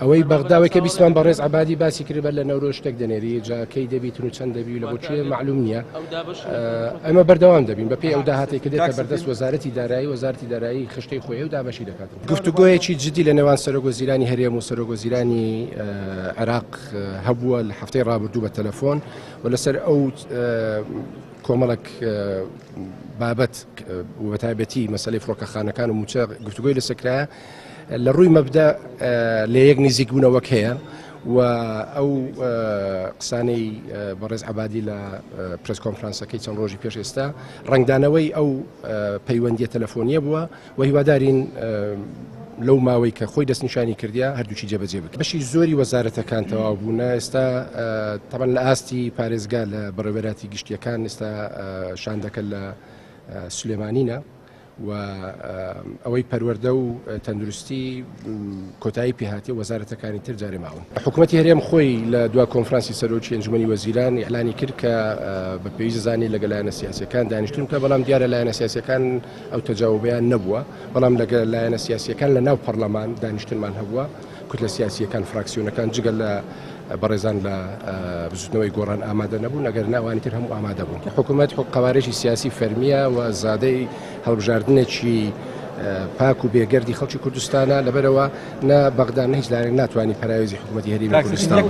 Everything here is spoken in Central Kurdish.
ئەوەی بەغداوەی کە بیسمان بەڕێز عەبادی باسی کرد بە لە نەورۆ شتێک دەنێری جا کەی دەبیت و چەند دەبی لە بۆچێ معلوم نییە ئەمە بەردەوام دەبین بەپێی ئەو داهاتی کە دێتە بەردەست وەزارەتی دارایی خشتەی خۆی و دابەشی دەکات. گفتوگۆیەکی جدی لە نێوان سەرۆکوەزیرانی هەرێم و سەرۆکوەزیرانی عێراق هەبووە لە هەفتەی ڕابردوو بە تەلەفۆن و لەسەر ئەو کۆمەڵک بابەت و بەتایبەتی مەسەلەی فڕۆکەخانەکان و موچە گفتوگۆی لەسەرکرایە لە ڕووی مەبدا لە یەک نزیک بوونەوەک هەیە و ئەو قسانەی بەڕێز عەبادی لە پرس کۆنفرانسەکەی چەند ڕۆژی پێش ئێستا ڕنگدانەوەی ئەو پەیوەندیە تەلەفۆنیە بووە و هیوادارین لەو ماوەی کە خۆی دەستنیشانی کردیا هەردووچی جێبەجێ بکە. بەشی زۆری وەزارەتەکان تەواو بوونە ئێستا تەمەن لە ئاستی پارێزگا لە بەڕێوەبەراتی گشتیەکان ئێستا شان دەکەن لە سولێمانینە و ئەوەی پەروەردە و تەندروستی کۆتایی پێهاتی وەزارەتەکانی تر جارێ ماون. حکوومەتی هەرێم خۆی لە دوا کۆنفرانسی سەرۆکی ئەنجومەنی وەزیران ئیعلانی کرد کە بە پێویست زانی لەگەڵ لایەنە سیاسیەکان دانیشتون کە بەڵام دیارە لایەنە سیاسیەکان ئەو تەجاوبیان نەبووە بەڵام لەگەڵ لایەنە سیاسیەکان لە ناو پەرلەمان دانیشتنمان هەبووە کتلە سیاسیەکان فراکسیۆنەکان جگەل لە بەڕێزان لە بزوتنەوەی گۆڕان ئامادە نەبوون ئەگەر ناوانی تر هەموو ئامادە بوون. حکوومەت قەوارێکی سیاسی فەرمیە و زادەی هەڵبژاردنێکی پاک و بێگەردی خەڵکی کوردستانە لەبەرەوە نە بەغدا نە هیچ لایەنێک ناتوانێت پەراوێزی حکوومەتی هەرێمی کوردستان